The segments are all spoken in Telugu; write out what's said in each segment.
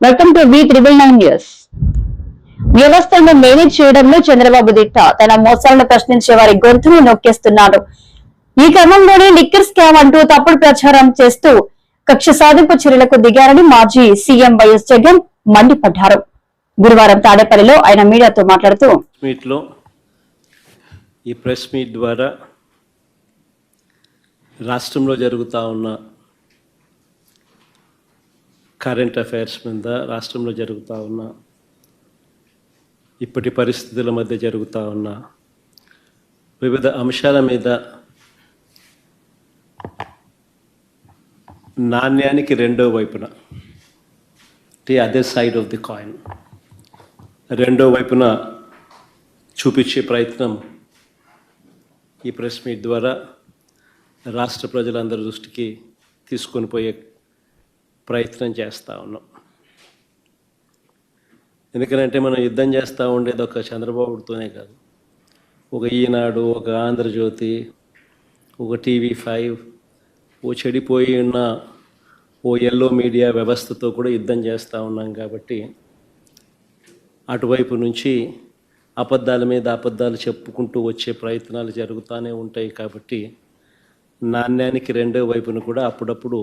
Welcome to V999 news. వ్యవస్థను మేనేజ్ చేయడంలో చంద్రబాబు దిట్ట. తన మోసాలను ప్రశ్నించే వారి గొంతును నొక్కేస్తున్నారు. ఈ క్రమంలోనే లిక్కర్ స్కామ్ అంటూ తప్పుడు ప్రచారం చేస్తూ కక్ష సాధింపు చర్యలకు దిగారని మాజీ సీఎం వైఎస్ జగన్ మండిపడ్డారు. గురువారం తాడేపల్లిలో ఆయన మీడియాతో మాట్లాడుతూ ఈ ప్రెస్ మీట్ ద్వారా రాష్ట్రంలో జరుగుతూ ఉన్న కరెంట్ అఫైర్స్ మీద, రాష్ట్రంలో జరుగుతూ ఉన్న ఇప్పటి పరిస్థితుల మధ్య జరుగుతూ ఉన్న వివిధ అంశాల మీద నాణ్యానికి రెండో వైపున, the other side of the coin, రెండో వైపున చూపించే ప్రయత్నం ఈ ప్రెస్ మీట్ ద్వారా రాష్ట్ర ప్రజలందరి దృష్టికి తీసుకొని పోయే ప్రయత్నం చేస్తూ ఉన్నాం. ఎందుకంటే మనం యుద్ధం చేస్తూ ఉండేది ఒక చంద్రబాబుతోనే కాదు, ఒక ఈనాడు, ఒక ఆంధ్రజ్యోతి, ఒక TV5, ఓ చెడిపోయి ఉన్న ఓ ఎల్లో మీడియా వ్యవస్థతో కూడా యుద్ధం చేస్తూ ఉన్నాం. కాబట్టి అటువైపు నుంచి అబద్ధాల మీద అబద్ధాలు చెప్పుకుంటూ వచ్చే ప్రయత్నాలు జరుగుతూనే ఉంటాయి. కాబట్టి నాణ్యానికి రెండో వైపున కూడా అప్పుడప్పుడు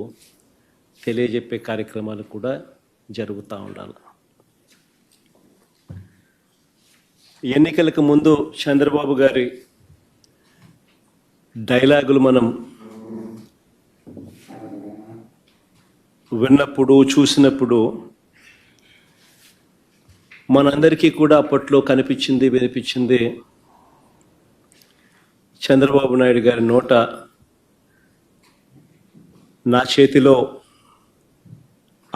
తెలియజెప్పే కార్యక్రమాలు కూడా జరుగుతూ ఉండాలి. ఎన్నికలకు ముందు చంద్రబాబు గారి డైలాగులు మనం విన్నప్పుడు, చూసినప్పుడు మనందరికీ కూడా అప్పట్లో కనిపించింది, వినిపించింది చంద్రబాబు నాయుడు గారి నోట నా చేతిలో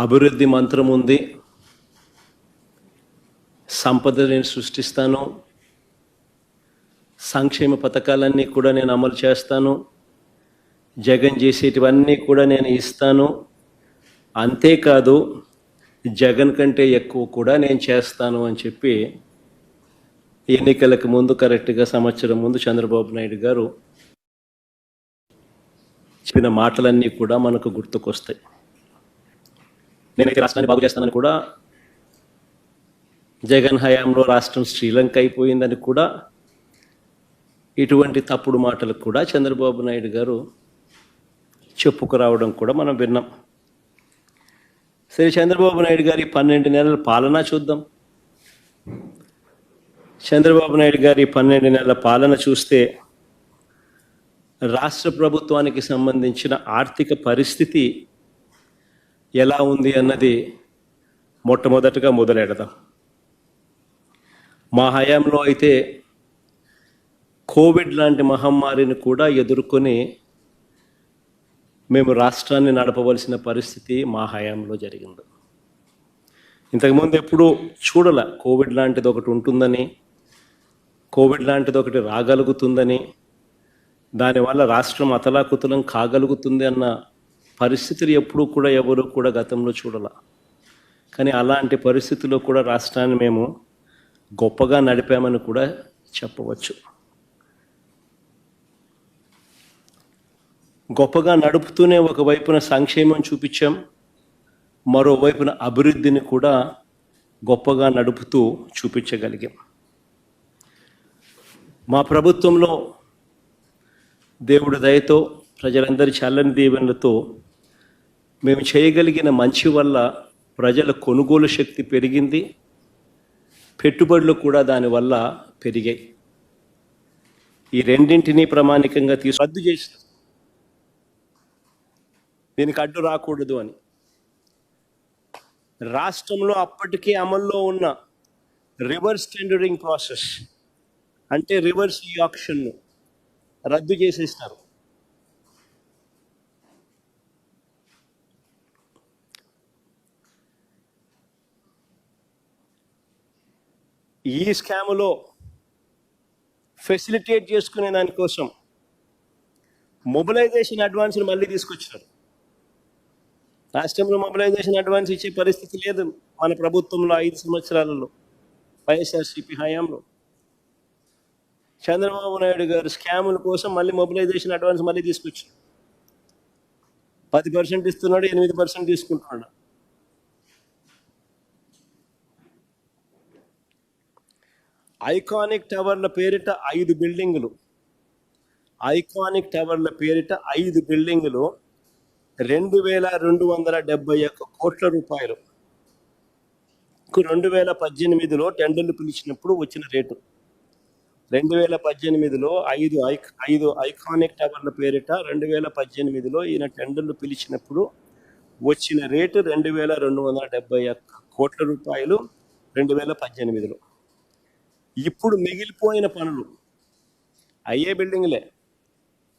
అభివృద్ధి మంత్రం ఉంది, సంపద నేను సృష్టిస్తాను, సంక్షేమ పథకాలన్నీ కూడా నేను అమలు చేస్తాను, జగన్ చేసేటివన్నీ కూడా నేను ఇస్తాను, అంతేకాదు జగన్ కంటే ఎక్కువ కూడా నేను చేస్తాను అని చెప్పి ఎన్నికలకు ముందు, కరెక్ట్గా సంవత్సరం ముందు చంద్రబాబు నాయుడు గారు చెప్పిన మాటలన్నీ కూడా మనకు గుర్తుకొస్తాయి. నేనైతే రాష్ట్రాన్ని బాగు చేస్తానని కూడా, జగన్ హయాంలో రాష్ట్రం శ్రీలంక అయిపోయిందని కూడా, ఇటువంటి తప్పుడు మాటలకు కూడా చంద్రబాబు నాయుడు గారు చెప్పుకురావడం కూడా మనం విన్నాం. సరే, చంద్రబాబు నాయుడు గారి 12 నెలల పాలన చూద్దాం. చంద్రబాబు నాయుడు గారి 12 నెలల పాలన చూస్తే రాష్ట్ర ప్రభుత్వానికి సంబంధించిన ఆర్థిక పరిస్థితి ఎలా ఉంది అన్నది మొట్టమొదటగా మొదలెడదాం. మా హయాంలో అయితే కోవిడ్ లాంటి మహమ్మారిని కూడా ఎదుర్కొని మేము రాష్ట్రాన్ని నడపవలసిన పరిస్థితి మా హయాంలో జరిగింది. ఇంతకుముందు ఎప్పుడూ చూడాల కోవిడ్ లాంటిది ఒకటి ఉంటుందని, కోవిడ్ లాంటిది ఒకటి రాగలుగుతుందని, దానివల్ల రాష్ట్రం అతలాకుతలం కాగలుగుతుంది అన్న పరిస్థితులు ఎప్పుడూ కూడా ఎవరు కూడా గతంలో చూడాల. కానీ అలాంటి పరిస్థితుల్లో కూడా రాష్ట్రాన్ని మేము గొప్పగా నడిపామని కూడా చెప్పవచ్చు. గొప్పగా నడుపుతూనే ఒకవైపున సంక్షేమం చూపించాం, మరోవైపున అభివృద్ధిని కూడా గొప్పగా నడుపుతూ చూపించగలిగాం. మా ప్రభుత్వంలో దేవుడి దయతో, ప్రజలందరి చల్లని దీవెనలతో మేము చేయగలిగిన మంచి వల్ల ప్రజల కొనుగోలు శక్తి పెరిగింది, పెట్టుబడులు కూడా దానివల్ల పెరిగాయి. ఈ రెండింటినీ ప్రామాణికంగా రద్దు చేసిన, దీనికి అడ్డు రాకూడదు అని రాష్ట్రంలో అప్పటికే అమల్లో ఉన్న రివర్స్ టెండరింగ్ ప్రాసెస్, అంటే రివర్స్ ఆక్షన్ను రద్దు చేసేస్తారు. ఈ స్కాములో ఫెసిలిటేట్ చేసుకునే దానికోసం మొబిలైజేషన్ అడ్వాన్స్ని మళ్ళీ తీసుకొచ్చారు. రాష్ట్రంలో మొబిలైజేషన్ అడ్వాన్స్ ఇచ్చే పరిస్థితి లేదు మన ప్రభుత్వంలో 5 సంవత్సరాలలో, వైఎస్ఆర్సీపీ హయాంలో. చంద్రబాబు నాయుడు గారు స్కాముల కోసం మళ్ళీ మొబిలైజేషన్ అడ్వాన్స్ మళ్ళీ తీసుకొచ్చారు. 10% ఇస్తున్నాడు, 8% తీసుకుంటున్నాడు. ఐకానిక్ టవర్ల పేరిట 5 బిల్డింగులు, ఐకానిక్ టవర్ల పేరిట 5 బిల్డింగులు 2271 కోట్ల రూపాయలు 2018లో టెండర్లు పిలిచినప్పుడు వచ్చిన రేటు. 2018లో ఐదు ఐకానిక్ టవర్ల పేరిట 2018లో ఈయన టెండర్లు పిలిచినప్పుడు వచ్చిన రేటు 2271 కోట్ల రూపాయలు 2018లో. ఇప్పుడు మిగిలిపోయిన పనులు అయ్యే బిల్డింగ్లే,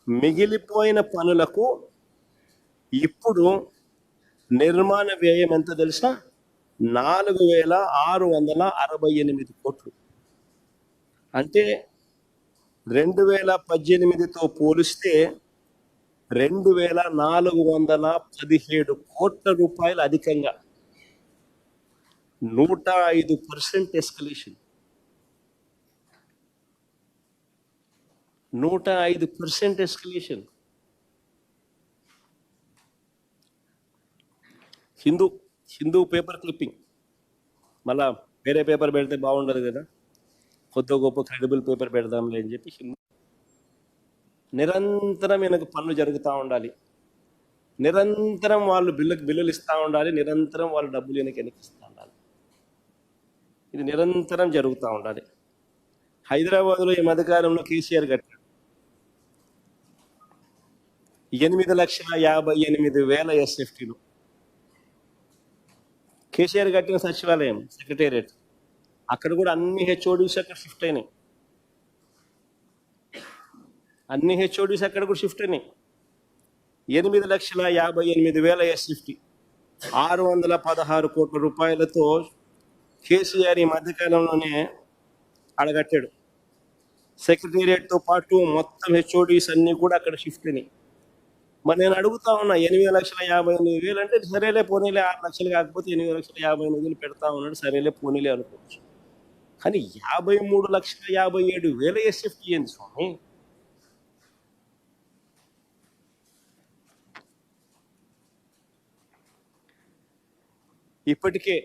మిగిలిపోయిన పనులకు ఇప్పుడు నిర్మాణ వ్యయం ఎంత తెలుసా? 4668 కోట్లు. అంటే 2018తో పోలిస్తే 2417 కోట్ల రూపాయలు అధికంగా, 105% escalation, 105% escalation. Hindu paper clipping, మళ్ళా వేరే పేపర్ పెడితే బాగుండదు కదా, కొత్త గొప్ప క్రెడిబుల్ పేపర్ పెడదాంలే అని చెప్పి నిరంతరం ఈయనకు పనులు జరుగుతూ ఉండాలి, నిరంతరం వాళ్ళు బిల్లులు ఇస్తూ ఉండాలి, నిరంతరం వాళ్ళు డబ్బులు ఈయనకి వెనక్కిస్తూ ఉండాలి. ఇది నిరంతరం జరుగుతూ ఉండాలి. హైదరాబాద్లో ఈ మధ్యకాలంలో కేసీఆర్ కట్టాడు 8,58,000 ఎస్ఎఫ్టీలు. కేసీఆర్ కట్టిన సచివాలయం సెక్రటేరియట్, అక్కడ కూడా అన్ని హెచ్ఓడీస్ అక్కడ షిఫ్ట్ అయినాయి, అన్ని హెచ్ఓడీస్ అక్కడ కూడా షిఫ్ట్ అయినాయి. 8,58,000 ఎస్ఎఫ్టీ, 616 కోట్ల రూపాయలతో కేసీఆర్ ఈ మధ్యకాలంలోనే అడగట్టాడు. సెక్రటేరియట్తో పాటు మొత్తం హెచ్ఓడీస్ అన్నీ కూడా అక్కడ షిఫ్ట్ అయినాయి. మరి నేను అడుగుతా ఉన్నా, 8,58,000 అంటే సరేలే పోనీలే, 6 లక్షలు కాకపోతే 8,58,000 పెడతా ఉన్నాడు, సరేలే పోనీలే అనుకోవచ్చు. కానీ 53,57,000 ఎస్ఎఫ్టీ ఏంది స్వామి? ఇప్పటికే